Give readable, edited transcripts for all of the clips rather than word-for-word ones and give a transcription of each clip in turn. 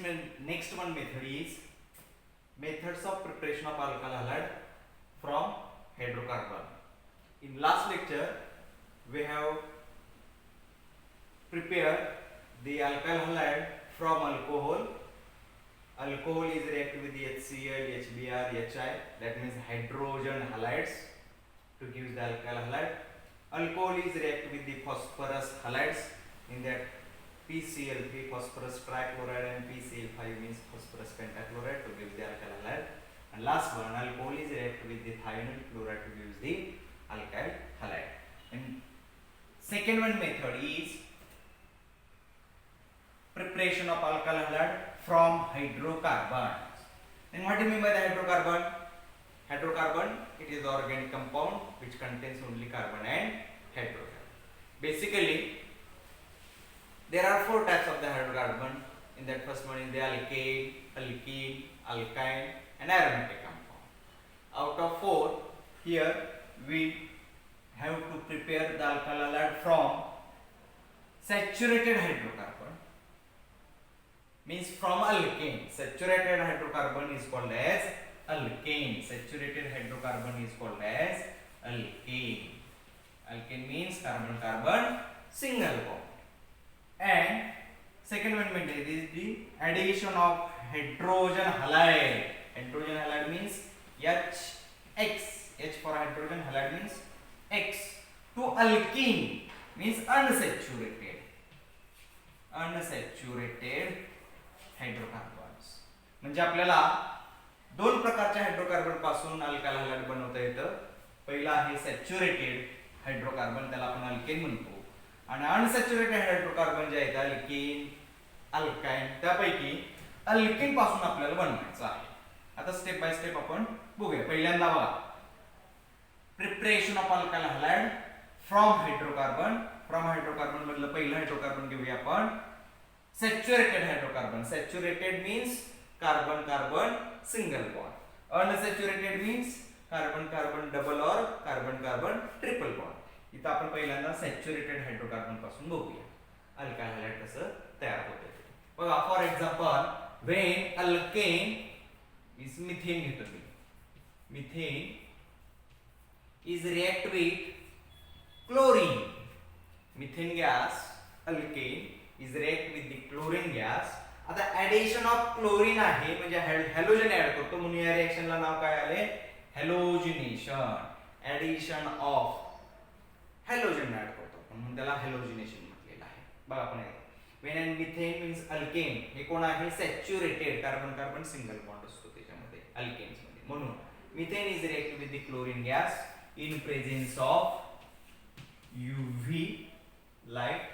next one method is methods of preparation of alkyl halide from hydrocarbon. In last lecture we have prepared the alkyl halide from alcohol. Alcohol is reacted with the HCl, HBr, HI, that means hydrogen halides to give the alkyl halide. Alcohol is reacted with the phosphorus halides, in that PCl3 phosphorus trichloride and PCl5 means phosphorus pentachloride to give the alkyl halide. And last one, alcohol is reacted with the thionyl chloride to give the alkyl halide. And second one method is preparation of alkyl halide from hydrocarbons. And what do you mean by the hydrocarbon? Hydrocarbon, it is the organic compound which contains only carbon and hydrogen. Basically, there are four types of the hydrocarbon. In that first one is the alkane, alkene, alkyne and aromatic compound. Out of four, here we have to prepare the alkyl halide from saturated hydrocarbon. Means from alkane. Saturated hydrocarbon is called as alkane. Saturated hydrocarbon is called as alkane. Alkane means carbon-carbon single bond. And second one method is the addition of hydrogen halide. Hydrogen halide means HX. H for hydrogen, halide means X. To alkene means unsaturated. Unsaturated hydrocarbons. म्हणजे आपल्याला दोन प्रकारच्या hydrocarbon पासून alkyl halide बनवता येतं. पहिला आहे saturated hydrocarbon, त्याला आपण अल्केन म्हणतो. आणि अनसॅच्युरेटेड हायड्रोकार्बन जे आहेत अल्केन, अल्काइन, त्यापैकी अल्केन पासून आपल्याला बनवायचं आहे. आता स्टेप बाय स्टेप आपण बघूया. पहिल्यांदा बघा, preparation of alkyl halide from hydrocarbon. From hydrocarbon मधलं पहिलं हायड्रोकार्बन घेऊया आपण saturated hydrocarbon. Saturated means carbon carbon single bond. Unsaturated means carbon carbon double और कार्बन कार्बन ट्रिपल बॉन्ड. इथं आपण पहिल्यांदा सॅच्युरेटेड हायड्रोकार्बन पासून बघूया अल्काइल हलाइड कसं तयार होते. बघा, for example, when alkane is methane घेतो मी. Methane is react with chlorine. Methane gas alkane is react with the chlorine gas. आता ऍडिशन ऑफ क्लोरीन आहे म्हणजे हॅलोजन ऍड करतो, म्हणून या रिएक्शनला नाव काय आले? हॅलोजिनेशन. ऍडिशन ऑफ हॅलोजन ऍड करतो म्हणून त्याला हॅलोजिनेशन म्हटलेलं आहे. बघा आपण when end methane means alkane. हे कोण आहे? Saturated carbon carbon single bond असतो त्याच्यामध्ये अल्केन्स मध्ये. म्हणून methane is react with the chlorine gas in presence of UV light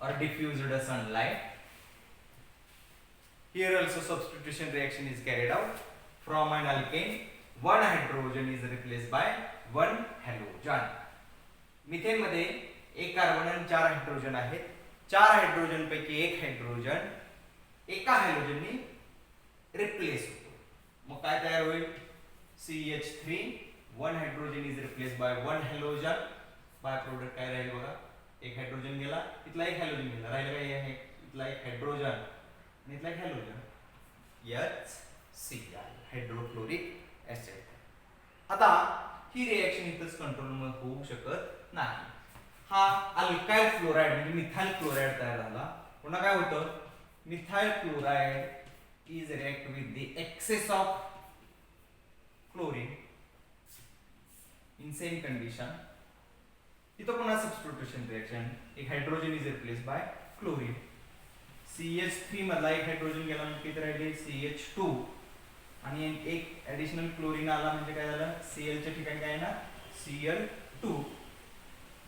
or diffused sunlight. Here also substitution reaction is carried out. From an alkane, one hydrogen is replaced by one halogen. Methane मध्ये एक carbon आणि चार hydrogen आहेत. चार hydrogen पैकी एक hydrogen एका हॅलोजनने replace होतो. मग काय तयार होईल? CH3. One hydrogen is replaced by one halogen. By product काय राहील बघा? एक हायड्रोजन गेला, इथला एक हॅलोजन गेला, राहिला काय आहे? इथला एक हायड्रोजन आणि इथला एक हॅलोजन. HCl hydrochloric acid. आता ही रिएक्शन इथंच कंट्रोल होऊ शकत नाही. हा अल्काइल क्लोराइड म्हणजे मिथाइल क्लोराइड तयार झाला. पुन्हा काय होतं? Methyl chloride is react with the excess of chlorine in same condition. इथं पुन्हा सबस्टिट्यूशन रिएक्शन. एक hydrogen is replaced by chlorine. CH3 मधला एक हायड्रोजन गेला म्हणजे किती राहिले? CH2. आणि एक ऍडिशनल क्लोरीन आला म्हणजे काय झालं? Cl च्या ठिकाणी काय ना? Cl2.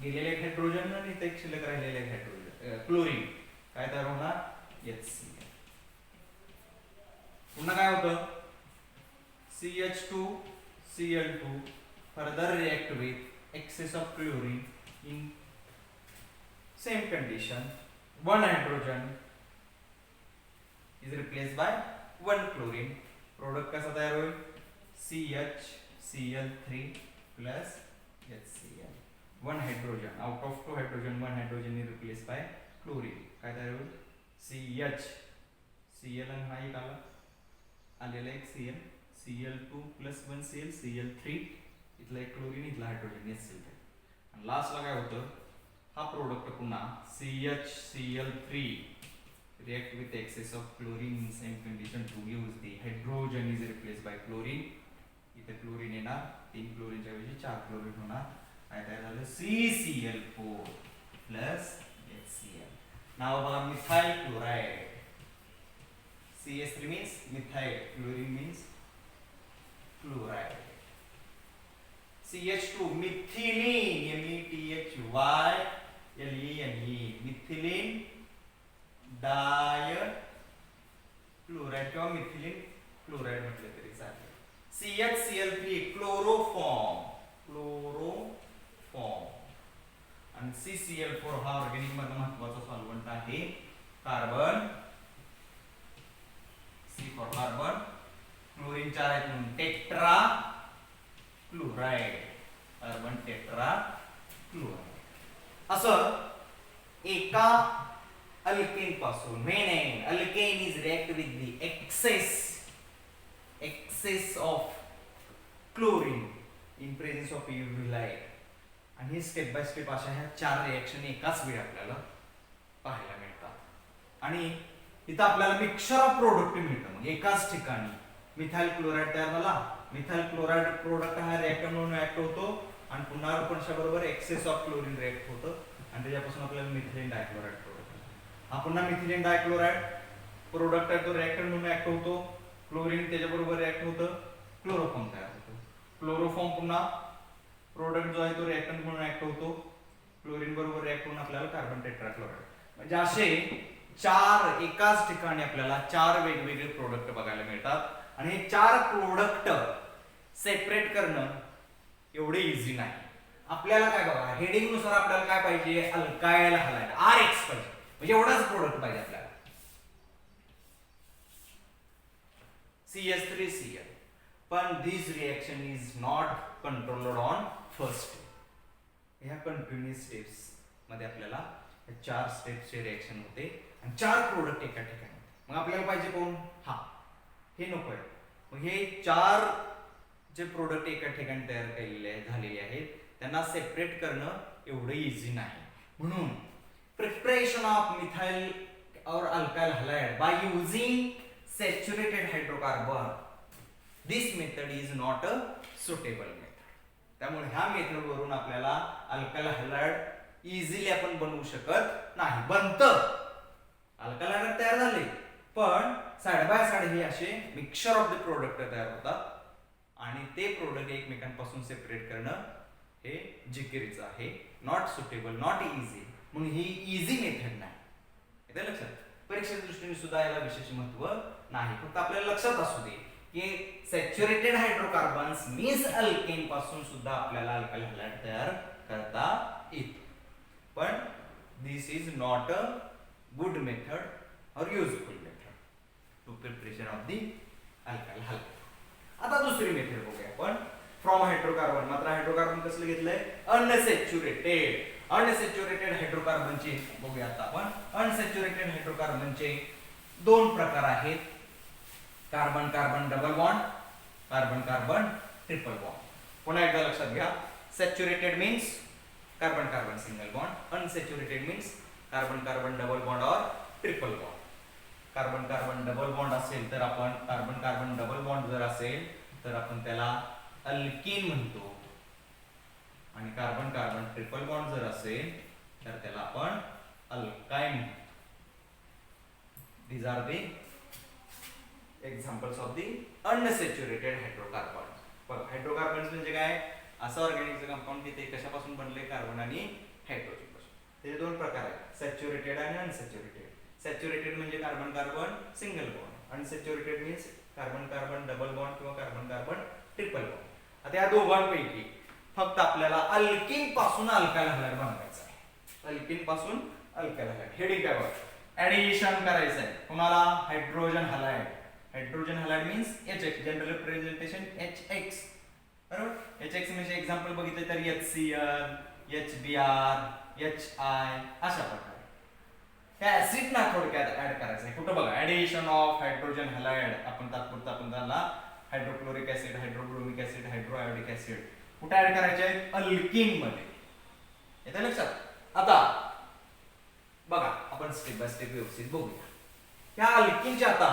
गेलेले एक हायड्रोजन आणि इथे एक शिल्लक राहिलेले एक हायड्रोजन क्लोरीन. काय तयार होणार? HCl. पुन्हा काय होतं? CH2 Cl2 further react with excess of chlorine in same condition. One hydrogen is replaced by one chlorine. Product कसा तयार होईल? CH Cl3 plus HCl. One hydrogen out of two hydrogen, one hydrogen is replaced by chlorine. काय तयार होईल? CH Cl आणि हा एक आला आलेला एक Cl, Cl2 plus 1 Cl, Cl3 इथला एक क्लोरीन इथला हायड्रोजन HCl आणि लास्टला काय होतं हा प्रोडक्ट पुन्हा CHCl3 react with excess of chlorine in same condition to use the hydrogen is replaced by chlorine. इथे क्लोरीन येणार 3 क्लोरीनच्या ऐवजी 4 क्लोरीन होणार काय तयार झालं CCl4 plus HCl. Now about methyl chloride. CH3 means methyl, chlorine means chloride. CH2 methylene, METHYLENE, methylene डायक्लोराइड किंवा methylene chloride म्हटले तरी चालेल. CHCl3 क्लोरोफॉर्म आणि CCl4 हा ऑर्गॅनिक मध्ये महत्त्वाचा सॉल्व्हंट आहे. Carbon C for carbon, chlorine 4 आहेत म्हणून tetra chloride, carbon tetra chloride. असं एका अल्केन पासून main alkane is react with the excess of chlorine in presence of UV light आणि हे स्टेप बाय स्टेप अशा ह्या 4 रिएक्शन एकाच वेळी आपल्याला पाहायला मिळतात आणि इथं आपल्याला मिक्सचर ऑफ प्रोडक्ट मिळतं. मग एकाच ठिकाणी मिथाइल क्लोराइड तयार झाला, मिथाइल क्लोराइड प्रोडक्ट हा रिएक्टर म्हणून ऍक्ट होतो आणि पुन्हा बरोबर एक्सेस ऑफ क्लोरीन रिएक्ट होतं आणि त्याच्यापासून आपल्याला मिथिलीन डायक्लोराइड हा पुन्हा मिथिलीन डायक्लोराइड प्रोडक्ट आहे तो रिएक्टर म्हणून ऍक्ट होतो, क्लोरीन त्याच्याबरोबर रिएक्ट होतं, क्लोरोफॉर्म तयार होतो. क्लोरोफॉर्म पुन्हा प्रोडक्ट जो आहे तो रिएक्टर म्हणून ऍक्ट होतो, क्लोरीन बरोबर रिएक्ट होऊन आपल्याला कार्बन टेट्राक्लोराइड. म्हणजे असे 4 एकाच ठिकाणी आपल्याला 4 वेगवेगळे प्रोडक्ट बघायला मिळतात आणि हे 4 प्रोडक्ट सेपरेट करणं एवढे इझी नाही. आपल्याला काय बघा हेडिंग नुसार आपल्याला काय पाहिजे अल्कायल हलाइड RX पाहिजे म्हणजे एवढाच प्रोडक्ट पाहिजे आपल्याला CH3Cl. पण this reaction is not controlled on first. ह्या कंटिन्युअस स्टेप्स मध्ये आपल्याला 4 स्टेप्सचे रिएक्शन होते आणि 4 प्रोडक्ट एका ठिकाणी होते. मग आपल्याला पाहिजे कोण हा हे नको आहे. मग हे 4 जे प्रोडक्ट एका ठिकाणी तयार केलेले झालेले आहेत त्यांना सेपरेट करणं एवढं इझी नाही. म्हणून preparation of methyl or alkyl halide by using saturated hydrocarbon, this method is not a suitable method. त्यामुळे ह्या मेथड वरून आपल्याला अल्काइल हलाइड इझिली आपण बनवू शकत नाही. बनतं अल्काइल हलाइड तयार झाले पण साइड बाय साइड हे असे मिक्सचर ऑफ द प्रोडक्ट तयार होतात आणि ते प्रोडक्ट एकमेकांपासून सेपरेट करणं हे जिकिरीचं आहे. Not suitable, not easy. म्हणून ही इझी मेथड नाही. येते लक्षात. परीक्षेच्या दृष्टीने सुद्धा याला विशेष महत्व नाही. फक्त आपल्याला लक्षात असू दे की सॅच्युरेटेड हायड्रोकार्बन्स मीन्स अल्केन पासून सुद्धा आपल्याला अल्काइल हलाइड तयार करता येते. पण this is not a good method और useful method to preparation of the alkyl halide. आता दुसरी मेथड बघूया आपण फ्रॉम हायड्रोकार्बन. मात्र हायड्रोकार्बन कसलं घेतलंय अनसॅच्युरेटेड. अनसॅच्युरेटेड हायड्रोकार्बनचे बघूया आता आपण. अनसॅच्युरेटेड हायड्रोकार्बनचे 2 प्रकार आहेत. Carbon carbon double bond, carbon carbon triple bond. पुन्हा एकदा लक्षात घ्या. Saturated means carbon carbon single bond, unsaturated means carbon carbon double bond और triple bond. Carbon carbon double bond असेल तर आपण कार्बन कार्बन डबल बॉन्ड जर असेल तर आपण त्याला अल्कीन म्हणतो आणि कार्बन कार्बन ट्रिपल बॉन्ड जर असेल तर त्याला आपण alkyne. These are the examples of the unsaturated hydrocarbons. बघ हायड्रोकार्बन्स म्हणजे काय असं ऑर्गॅनिकचं कंपाऊंड की ते कशापासून बनले कार्बन आणि हायड्रोजन पासून. त्याचे 2 प्रकार आहेत सॅच्युरेटेड आणि अनसॅच्युरेटेड. सॅच्युरेटेड म्हणजे carbon carbon single bond, unsaturated means carbon carbon double bond किंवा कार्बन कार्बन ट्रिपल बॉन्ड. आता या दोघांपैकी फक्त आपल्याला अल्कीन पासून अल्काइल हलाइड बनवायचं आहे. अल्कीन पासून अल्काइल हलाइड. हेडिंग काय बघ ऍडिशन करायचं आहे कुणाला hydrogen halide. Hydrogen halide means HX, general representation HX. बरोबर. HX म्हणजे एक्झाम्पल बघितले तर HCl, HBr, HI अशा प्रकारे. त्या ऍसिड ना थोडक्यात ऍड करायचं आहे. कुठं बघा, ऍडिशन ऑफ हायड्रोजन हॅलाइड, आपण तात्पुरता आपण त्याला हायड्रोक्लोरिक ऍसिड, हायड्रोब्रोमिक ऍसिड, हायड्रोआयोडिक ऍसिड कुठे ऍड करायचे आहेत? अल्किन मध्ये. येतं लक्षात? आता बघा, आपण स्टेप बाय स्टेप व्यवस्थित बघूया. या अल्किनचे आता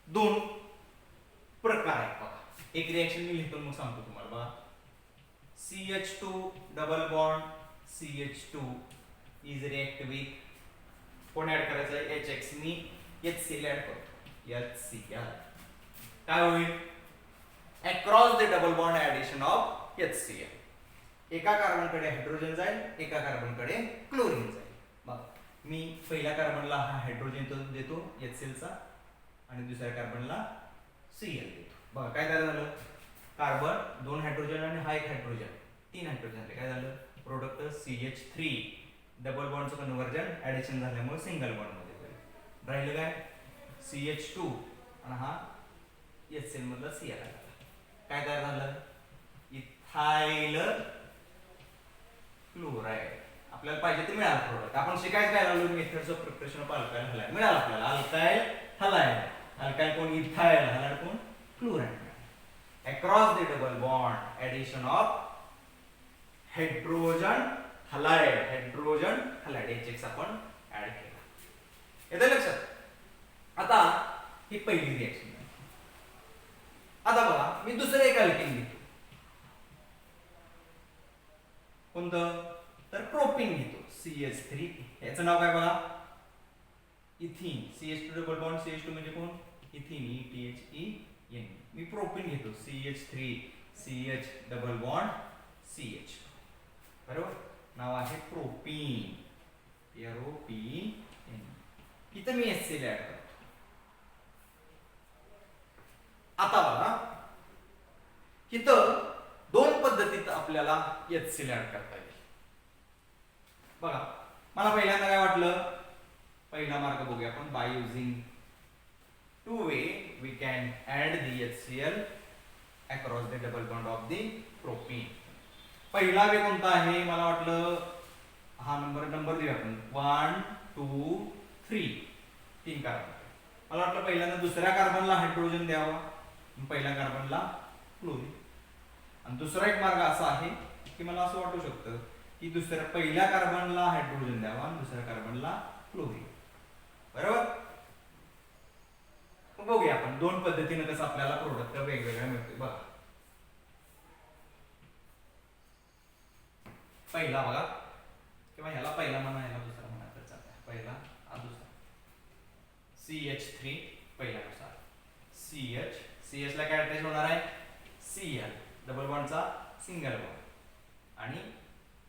दोन प्रकार आहेत बघा. एक रिएक्शन मी लिहितो मग सांगतो तुम्हाला बघा. CH2 double bond CH2 is react with, कोण ऍड करायचं आहे? HX. मी HCl ऍड करतो, HCl. काय होईल? Across the double bond addition of HCl. एका कार्बनकडे हायड्रोजन जाईल, एका कार्बनकडे क्लोरीन जाईल. बघा, मी पहिल्या कार्बनला हा हायड्रोजन देतो HCl चा, आणि दुसऱ्या कार्बनला Cl देतो. बघा काय झालं? कार्बन, दोन हायड्रोजन आणि हा एक हायड्रोजन, तीन हायड्रोजन. काय झालं? प्रोडक्ट CH3 डबल बॉन्डचं कन्व्हर्जन ऍडिशन झाल्यामुळे सिंगल बॉन्ड मध्ये होईल. राहिलं काय? CH2 आणि हा HCl मधला Cl आला. काय तयार झालं? Ethyl chloride. आपल्याला पाहिजे ते मिळालं प्रोडक्ट. आपण शिकायचं काय लागलो? Methods of preparation of alkyl halide मिळालं आपल्याला. अल्काइल हॅलाइड, अल्काइल कोण? इथाइल, हॅलाइड कोण? Chloride. Across the double bond addition of hydrogen halide, hydrogen halide HX आपण ऍड केला. येतं लक्षात? आता ही पहिली रिएक्शन. आता बघा, मी दुसरं एक अल्किन घेतो. कोणतं? तर प्रोपीन घेतो, CH3. याचं नाव काय बघा? इथिन. CH2 डबल बॉन्ड CH2 म्हणजे कोण? इथिन, ETHEN. मी प्रोपीन घेतो, CH3 CH double bond CH. बरोबर? नाव आहे प्रोपीन, PROPEN. इथं मी HCl ऍड करतो. आता बघा, इथं दोन पद्धतीत आपल्याला HCl ऍड करता येईल. बघा, मला पहिल्यांदा काय वाटलं? पहिला मार्ग बघूया आपण. By using two way we can add the HCl across the double bond of the propene. पहिला वे कोणता आहे? मला वाटलं हा नंबर देऊया आपण. 1 2 3, तीन कार्बन. मला वाटलं पहिल्यांदा दुसऱ्या कार्बनला हायड्रोजन द्यावा, पहिल्या कार्बनला क्लोरीन. आणि दुसरा एक मार्ग असा आहे की मला असं वाटू शकतं की दुसऱ्या पहिल्या कार्बनला हायड्रोजन द्यावा आणि दुसऱ्या कार्बनला क्लोरीन. बरोबर? बघूया आपण दोन पद्धतीने कसं आपल्याला प्रोडक्ट वेगवेगळ्या मिळते. बघा, पहिला बघा, किंवा ह्याला पहिला म्हणा, ह्याला दुसरा म्हणा तर चालतंय. पहिला हा दुसरा. CH3 पहिल्यानुसार, CH ला काय अटॅच होणार आहे? Cl डबल बॉन्डचा सिंगल बॉन्ड, आणि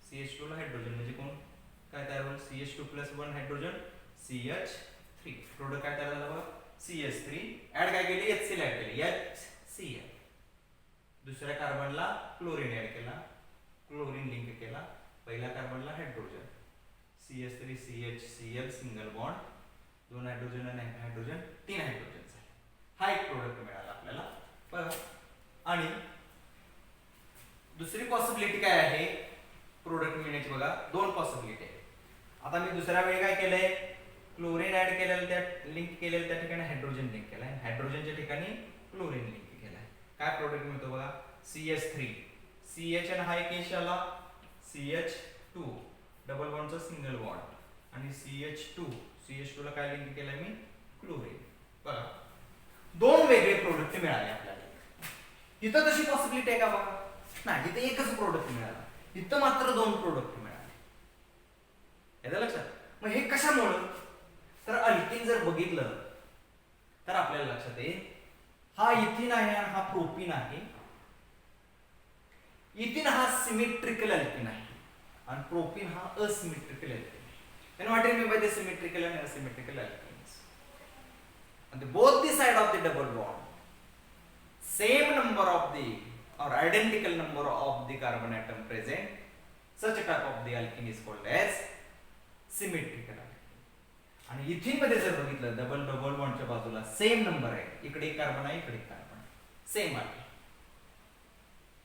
CH2 ला हायड्रोजन म्हणजे कोण? काय तयार होईल? CH2 plus 1 hydrogen CH3. Product काय तयार झाला बघा? CH3. ऍड काय केली? HCl ऍड केली, HCl. दुसऱ्या कार्बनला क्लोरीन ऍड केला, क्लोरीन लिंक केला, पहिल्या कार्बनला hydrogen CH3 CHCl single bond, दोन हायड्रोजन आणि हायड्रोजन, तीन हायड्रोजन झाले. हा एक प्रोडक्ट मिळाला आपल्याला. बघा, आणि दुसरी पॉसिबिलिटी काय आहे प्रोडक्ट मिळण्याची? बघा, दोन पॉसिबिलिटी आहे. आता मी दुसऱ्या वेळी काय केलंय? क्लोरीन ऍड केलेलं, त्या लिंक केलेलं त्या ठिकाणी हायड्रोजन लिंक केलाय, हायड्रोजनच्या ठिकाणी क्लोरीन लिंक केलाय. काय प्रोडक्ट मिळतो बघा? CH3 CH आणि हा एक एच आला, CH2 डबल बॉन्डचा सिंगल बॉन्ड, आणि CH2 ला काय लिंक केलाय मी? क्लोरीन. बघा, दोन वेगळे प्रोडक्ट मिळाले आपल्याला. इथं तशी पॉसिबिलिटी आहे का बघा? नाही, इथे एकच प्रोडक्ट मिळाला. इथं मात्र दोन प्रोडक्ट मिळाले. याचं लक्षात? मग हे कशामुळं? तर अल्किन जर बघितलं तर आपल्याला लक्षात येईल, हा इथिन आहे आणि हा प्रोपीन आहे. इथिन हा सिमेट्रिकल अल्किन आहे आणि प्रोपीन हा असिमेट्रिकल अल्किन आहे. And what do you mean by the symmetrical and asymmetrical alkenes? On the both the side of the double bond, same number of the or identical number of the carbon atom present, such a type of the alkene is called as symmetrical alkene. आणि इथिन मध्ये जर बघितलं, double बॉन्डच्या बाजूला same number आहे, इकडे एक carbon आहे, इकडे एक कार्बन आहे, सेम आहे,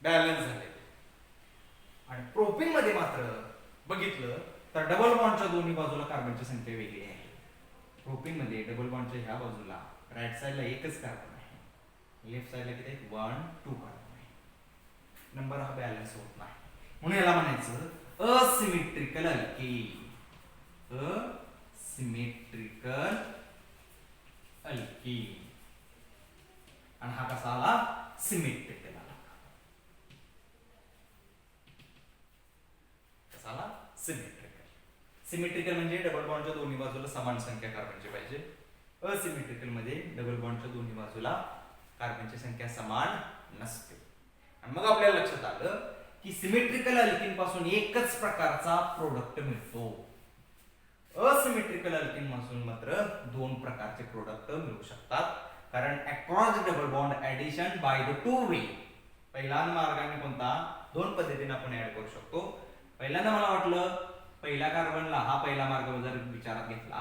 बॅलन्स झाले. आणि प्रोपीन मध्ये मात्र बघितलं तर डबल बॉन्डच्या दोन्ही बाजूला कार्बनची संख्या वेगळी आहे. प्रोपीन मध्ये डबल बॉन्डच्या ह्या बाजूला राईट साइडला एकच कार्बन आहे, लेफ्ट साइडला किती आहेत 1 2 कार्बन आहे. नंबर हा बॅलन्स होत नाही, म्हणून याला म्हणायचं असिमेट्रिकल अल्केन. Asymmetrical alkane. आणि हा कसा आला सिमेट्रिकल आला. कसा आला सिमेट्रिकल. सिमेट्रिकल म्हणजे डबल बॉन्डच्या दोन्ही बाजूला समान संख्या कार्बनची पाहिजे. असिमेट्रिकल मध्ये डबल बॉन्डच्या दोन्ही बाजूला कार्बनची संख्या समान नसते. आणि मग आपल्याला लक्षात आलं की सिमेट्रिकल अल्केन पासून एकच प्रकारचा प्रोडक्ट मिळतो. असिमेट्रिकल अल्केन पासून मात्र दोन प्रकारचे प्रोडक्ट मिळू शकतात, कारण across double bond addition by the two way. पहिल्या मार्गाने कोणता दोन पद्धतीने आपण ऍड करू शकतो. पहिल्यांदा मला वाटलं पहिल्या कार्बनला हा पहिला मार्ग जर विचारात घेतला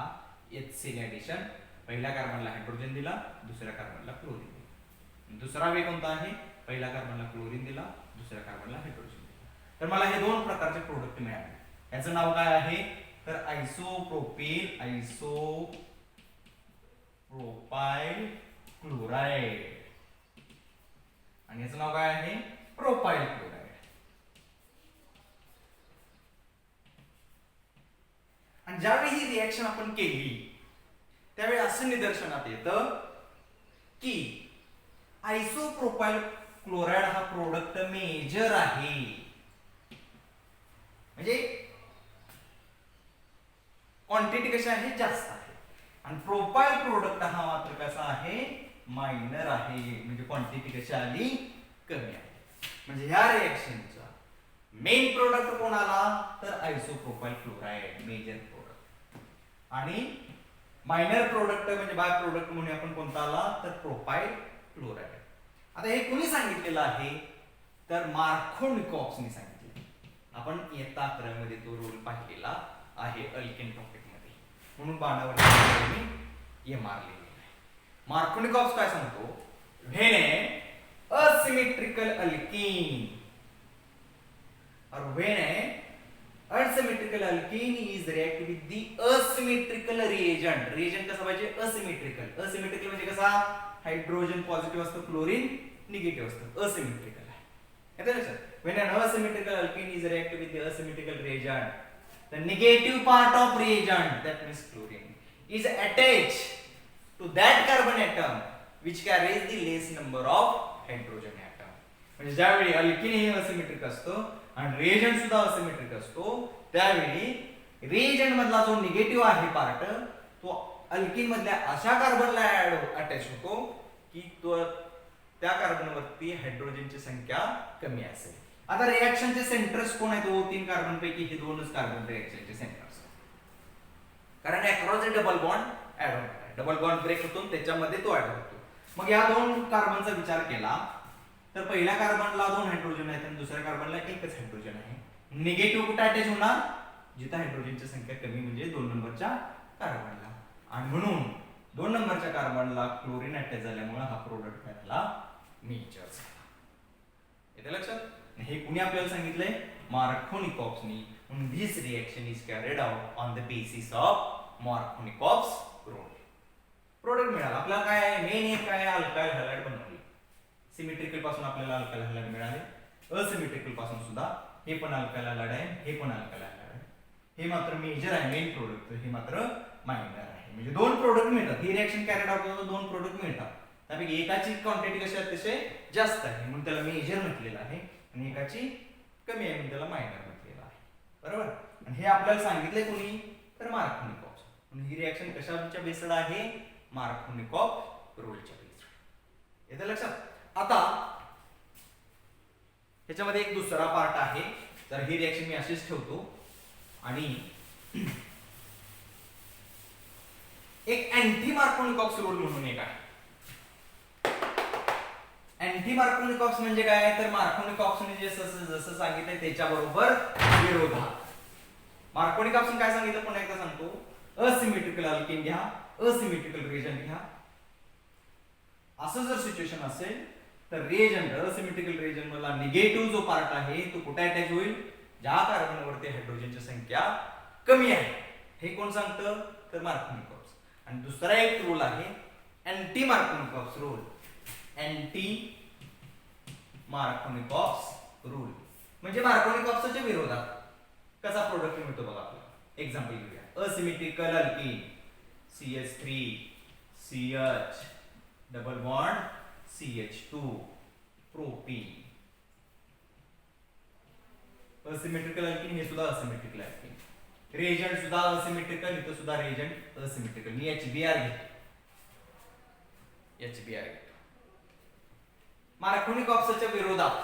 HCl ऍडिशन, पहिल्या कार्बनला हायड्रोजन दिला, दुसऱ्या कार्बनला क्लोरीन दिला. दुसरा वे कोणता आहे पहिल्या कार्बनला क्लोरीन दिला, दुसऱ्या कार्बनला हायड्रोजन दिला. तर मला हे दोन प्रकारचे प्रोडक्ट मिळाले. याचं नाव काय आहे तर आयसोप्रोपेन आयसोप्रोपाइल क्लोराइड, आणि याचं नाव काय आहे प्रोपाइल क्लोराइड. आणि ज्यावेळी ही रिएक्शन आपण केली त्यावेळी असं निदर्शनात येतं की आयसोप्रोपाइल क्लोराइड हा प्रोडक्ट मेजर आहे. म्हणजे क्वांटिटी कशी आहे जास्त आहे, आणि प्रोपाइल प्रोडक्ट हा मात्र कसा आहे मायनर आहे. म्हणजे क्वांटिटी कशी आली कमी आहे. म्हणजे ह्या रिएक्शनचा मेन प्रोडक्ट कोण आला तर आयसोप्रोपाइल क्लोराइड मेजर प्रोडक्ट, आणि मायनर प्रोडक्ट म्हणजे बाय प्रोडक्ट म्हणून आपण कोणता आला तर प्रोपाइल क्लोराइड. आता हे कोणी सांगितलेलं आहे तर मार्कोनिकॉव्सने सांगितले. आपण इयत्ता 11 मध्ये तो रूल पाहिलेला आहे अल्केन टॉपिक मध्ये, म्हणून बाणावर ये मारलेले आहे. मार्कोनिकॉव्स काय सांगतो व्हेन असिमेट्रिकल अल्केन और when asymmetrical alkane is react with the asymmetrical reagent. Reagent कसा पाहिजे असिमेट्रिकल. असिमेट्रिकल म्हणजे कसा हायड्रोजन पॉझिटिव्ह असतो, क्लोरीन निगेटिव्ह असतो, असिमेट्रिकल आहे. येतं लक्षात. When an asymmetrical alkene is reacted with the asymmetrical reagent, the negative part of reagent, that means chlorine, is attached to that carbon atom which carries the less number of hydrogen atom. म्हणजे ज्यावेळी alkane हे asymmetric असतो आणि reagent सुद्धा asymmetric असतो, त्यावेळी reagent मधला जो निगेटिव्ह आहे पार्ट तो अल्केन मधल्या अशा कार्बनला अटॅच होतो की तो त्या कार्बनवरती हायड्रोजनची संख्या कमी असेल. आता रिएक्शनचे सेंटर्स कोण आहेत? तीन कार्बन पैकी हे दोनच कार्बन रिएक्शनचे सेंटर्स, कारण अक्रॉस डबल बॉन्ड ऍड होत आहे. डबल बॉन्ड ब्रेक होतो त्याच्यामध्ये तो ऍड होतो. मग या दोन कार्बनचा विचार केला तर पहिल्या कार्बनला 2 हायड्रोजन आहेत आणि दुसऱ्या कार्बनला एकच हायड्रोजन आहे. निगेटिव्ह कुठे अटॅच होणार? जिथे हायड्रोजनची संख्या कमी म्हणजे 2 नंबरच्या कार्बनला, आणि म्हणून 2 नंबरच्या कार्बनला क्लोरीन अटॅच झाल्यामुळे हा प्रोडक्ट त्याला मेजर झाला. येते लक्षात. हे कुणी आपल्याला सांगितलंय? मार्कोनिकॉव्सनी. म्हणून this reaction is carried out on the basis of Markovnikov's rule. Product मिळाला आपल्याला. काय आहे मेन? हे काय अल्काइल हॅलाइड बनवली. सिमेट्रिकल पासून आपल्याला अल्काइल हॅलाइड मिळाले, असिमेट्रिकल पासून सुद्धा हे पण अल्काइल हॅलाइड आहे, हे पण अल्काइल हॅलाइड आहे. हे मात्र मेजर आहे मेन प्रोडक्ट, हे मात्र मायनर आहे. म्हणजे 2 प्रोडक्ट मिळतात. ही रिएक्शन कॅरीड आउट होतो 2 प्रोडक्ट मिळतात. त्यापैकी एकाची क्वांटिटी कशी आहे तसे जास्त आहे म्हणून त्याला मेजर म्हटलेलं आहे, आणि एकाची कमी आहे म्हणून त्याला मायनर म्हटलेलं आहे. बरोबर. आणि हे आपल्याला सांगितले कोणी तर मार्कोनिकॉव्स. म्हणून ही रिएक्शन कशाच्या बेस्ड आहे? मार्कोनिकॉव्स रूलच्या बेस्ड. येतं लक्षात. आता ह्याच्यामध्ये एक दुसरा पार्ट आहे. तर ही रिएक्शन मी अशीच ठेवतो, आणि एक अँटी मार्कोनिकॉव्स रूल म्हणून एक आहे. अँटी मार्कोनिकॉव्स म्हणजे काय? तर मार्कोनिकॉव्सने जे जसं सांगितलंय त्याच्या बरोबर विरोधात. मार्कोनिकॉव्सने काय सांगितलं पुन्हा एकदा सांगतो. असिमेट्रिकल अल्केन घ्या, असिमेट्रिकल रिएजंट घ्या. असं जर सिच्युएशन असेल तर रिएजंट असिमेट्रिकल रिएजंट मधला निगेटिव्ह जो पार्ट आहे तो कुठे अटॅच होईल? ज्या कार्बनवरती हायड्रोजनची संख्या कमी आहे, हे कोण सांगतं तर मार्कोनिकॉप्स. आणि दुसरा एक रूल आहे anti Markovnikov's rule. Anti Markovnikov's rule म्हणजे मार्कोनिकॉप्सच्या विरोधात कसा प्रोडक्ट मिळतो बघा आपल्याला. एक्झाम्पल घेऊया. Asymmetrical alkyne CH3 CH double bond CH2 propene. Asymmetrical alkyne हे सुद्धा असिमेट्रिकल अल्कीन. रिएजंट सुद्धा असिमेट्रिकल, इथं सुद्धा रिएजंट असिमेट्रिकल. मी HBr घेतो. मार्कोनिकॉप्सच्या विरोधात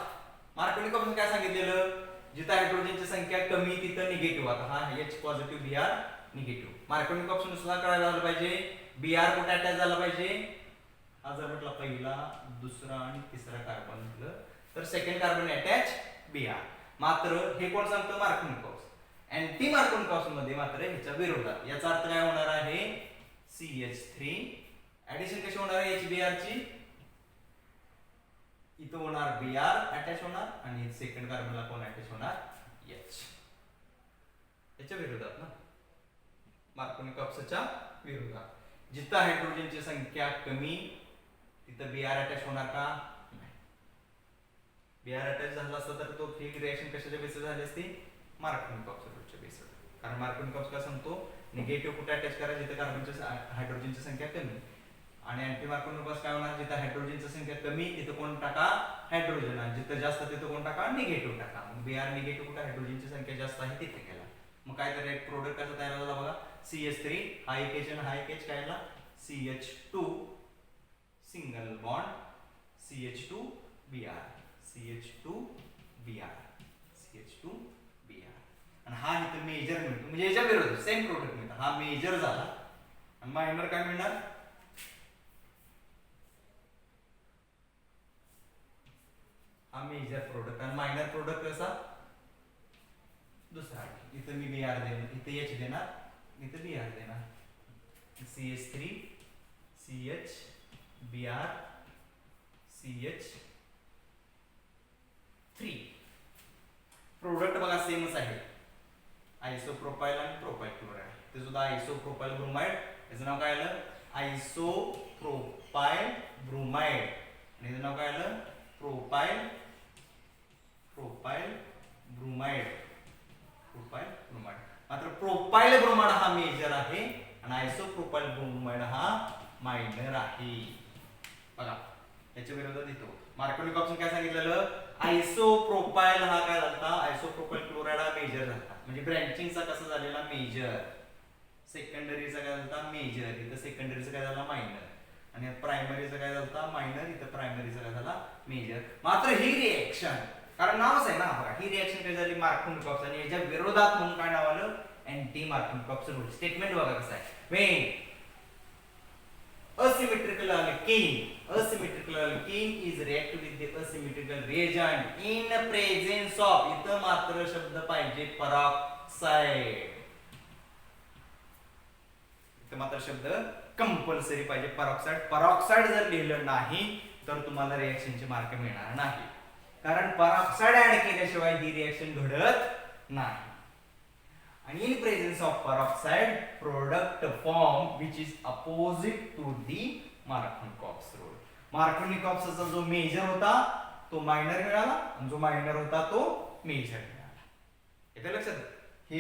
मार्कोनिकॉप्स काय सांगितलेलं, जिथं हायड्रोजनची संख्या कमी तिथं निगेटिव्ह. आता हा H पॉझिटिव्ह Br निगेटिव्ह. मार्कोनिकॉप्स नुसार काय झालं पाहिजे, Br कुठे अटॅच झाला पाहिजे, हा जर म्हटला पहिला दुसरा आणि तिसरा कार्बन म्हटलं तर सेकंड कार्बन अटॅच Br. मात्र हे कोण सांगतं मार्कोनिकॉप्स. अँटी मार्कोनिकॉप्स मध्ये मात्र ह्याच्या विरोधात. याचा अर्थ काय होणार आहे, CH3 ऍडिशन कशी होणार आहे HBr ची, इथं होणार Br अटॅच होणार आणि सेकंड कार्बनला कोण अटॅच होणार H. याच्या विरोधात ना, मार्कोनिकॉप्सच्या विरोधात. जिथं हायड्रोजनची संख्या कमी तिथं Br अटॅच होणार का नाही. Br अटॅच झाला असता तर तो ही रिएक्शन कशाच्या बेसिस झाली असती, मार्कोनिकॉप्सच्या बेसिस. कारण मार्कोनिकॉप्स काय सांगतो, निगेटिव्ह कुठे अटॅच करा जिथे कार्बनची हायड्रोजनची संख्या कमी. आणि अँटी मार्कोनिकॉप्स काय होणार, जिथे हायड्रोजनची संख्या कमी तिथे कोण टाका हायड्रोजन, आणि जिथे जास्त तिथे कोण टाका निगेटिव्ह टाका. मग Br निगेटिव्ह कुठे हायड्रोजनची संख्या जास्त आहे तिथे केला. मग काय तर एक प्रोडक्ट कसा तयार झाला बघा, CH3 हा एक H आणि हा एक H काय झाला CH2 single bond CH2 Br CH2 Br CH2 Br. आणि हा इथे मेजर मिळतो म्हणजे याच्या विरोधात सेम प्रोडक्ट मिळतो. हा मेजर झाला आणि मायनर काय मिळणार, हा मेजर प्रोडक्ट. आणि मायनर प्रोडक्ट कसा दुसरा. इथं मी Br देणार, इथे H देणार, इथे Br देणार. CH3 CH Br CH3. Product बघा सेमच आहे, आयसोप्रोपाइल आणि प्रोपाइल क्लोराइड. ते सुद्धा आयसोप्रोपाइल ब्रोमाइड. याचं नाव काय आलं आयसोप्रोपाइल ब्रोमाइड. आणि याचं नाव काय आलं प्रोपाइल ब्रोमाइड. मात्र प्रोपाइल ब्रोमाइड हा मेजर आहे आणि आयसोप्रोपाइल ब्रोमाइड हा मायनर आहे. बघा याच्या विरोधात येतो. मार्कोनिकॉप्सने काय सांगितलेलं, आयसोप्रोपाइल हा काय झाला, आयसोप्रोपाइल क्लोराइड हा मेजर झाला. म्हणजे ब्रँचिंगचा कसा झालेला मेजर, सेकंडरीचा काय झाला मेजर, इथं सेकंडरीचा काय झाला मायनर, आणि प्रायमरीचा काय झाला मायनर, इथं प्रायमरीचा काय झाला मेजर. मात्र ही रिएक्शन, कारण नावच आहे ना बघा, ही रिएक्शन काय झाली मार्कोनिकॉप्स, आणि याच्या विरोधात म्हणून काय नाव आलं अँटी मार्कोनिकॉप्स रूल. स्टेटमेंट बघा कसं आहे, when asymmetrical alkene is react with the asymmetrical reagent in presence of, इथं मात्र शब्द पाहिजे peroxide. इथं मात्र शब्द कंपल्सरी पाहिजे peroxide. peroxide जर लिहिलं नाही तर तुम्हाला रिएक्शनचे मार्क मिळणार नाही, कारण peroxide ऍड केल्याशिवाय ही रिएक्शन घडत नाही. And in presence of peroxide, product form which is opposite to the Markovnikov rule. Markovnikov चा जो मेजर होता तो मायनर मिळाला आणि जो मायनर होता तो मेजर मिळाला. येतं लक्षात, हे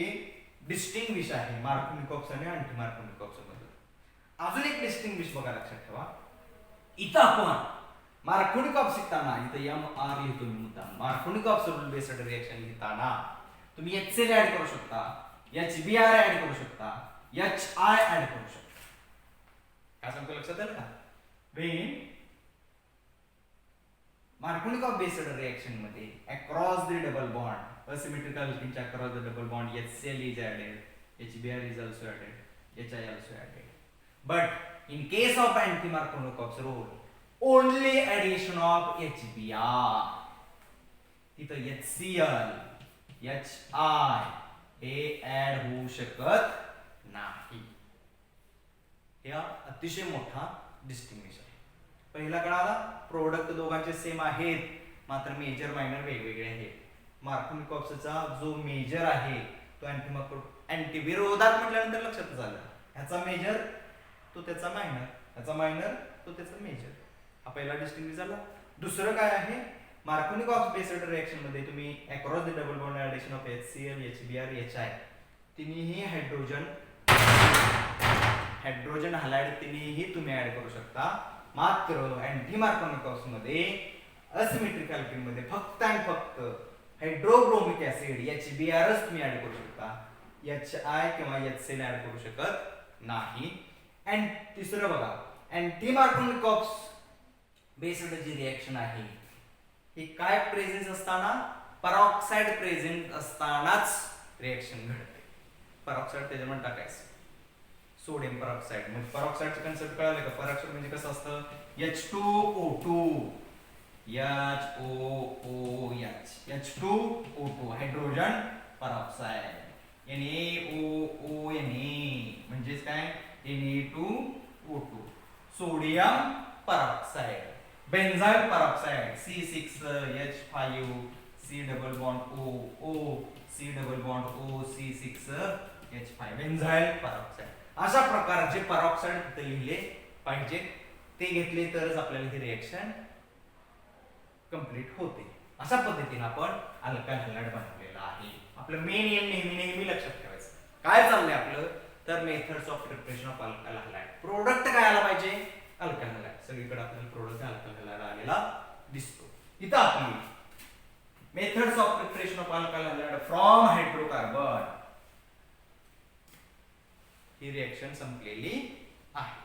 डिस्टिंग्विश आहे मार्कोनिकॉप्स आणि अँटी मार्कोनिकॉप्स मध्ये. अजून एक डिस्टिंग्विश बघा लक्षात ठेवा. इथं आपण मार्कोनिकॉप्स लिहिताना इथं MR लिहितो मी मुद्दाम. मार्कोनिकॉप्स रूल बेस्ड रिएक्शन लिहिताना तुम्ही HCl ऍड करू शकता, HBr ऍड करू शकता, HI ऍड करू शकता. काय सांगतो लक्षात आलं का, व्हेन मार्कोनिकॉव बेस्ड रिएक्शन मध्ये across the double bond, asymmetrical अल्कीनच्या across the double bond HCl is added, HBr is also added, HI also added. But in case of anti-Markovnikov's rule, only addition of HBr. तिथं HCl, HI हे add होऊ शकत नाही. हा अतिशय मोठा distinguish आहे. पहिला कळाला, प्रोडक्ट दोघांचे सेम आहेत मात्र मेजर मायनर वेगवेगळे आहेत. मार्कोनिकॉप्सचा जो मेजर आहे तो अँटी विरोधात म्हटल्यानंतर लक्षातच आलं. ह्याचा मेजर तो त्याचा मायनर, ह्याचा मायनर तो त्याचा मेजर. हा पहिला डिस्टिंग्विश झाला. दुसरं काय आहे, मार्कोनिकॉफ बेस्ड रिएक्शन मध्ये तुम्ही across the double bond addition of HCl, HBr, HI तिन्ही हायड्रोजन हॅलाइड तिन्ही तुम्ही ऍड करू शकता. मात्र अँटी मार्कोनिकॉफ मध्ये असिमेट्रिक अल्केन मध्ये फक्त आणि फक्त हायड्रोब्रोमिक ऍसिड HBr च तुम्ही ऍड करू शकता. HI किंवा HCl ऍड करू शकत नाही. अँड तिसरं बघा, अँटी मार्कोनिकॉफ बेस्ड जी रिएक्शन आहे ही काय प्रेझेन्स असताना, परऑक्साइड प्रेझेंट असतानाच रिएक्शन घडते. परऑक्साइड त्याच्यामध्ये टाकायचं, सोडियम परऑक्साइड. मग परऑक्साइडचे कन्सेप्ट कळाले का? परऑक्साइड म्हणजे कसं असतं, H2O2 H2O2 hydrogen peroxide. NaOO म्हणजेच काय, Na2O2 sodium peroxide. Benzyl peroxide C6H5 C double bond O C double bond O C6H5 benzyl peroxide. अशा प्रकारचे परऑक्साइड तिथे लिहिले पाहिजे. ते घेतले तरच आपल्याला ही रिएक्शन कंप्लीट होते. अशा पद्धतीने आपण अल्काइल हॅलाइड बनवलेला आहे. आपलं मेन एम नेहमी लक्षात ठेवायचं. काय चाललंय आपलं, तर methods of preparation of alkyl halide. Product काय आला पाहिजे, अल्काइल हॅलाइड. सगळीकडे आपल्याला प्रोडक्ट अल्काइल हॅलाइड आलेला दिसतो. इथं आपली methods of preparation of alkyl halide from hydrocarbon he reaction संपलेली आहे.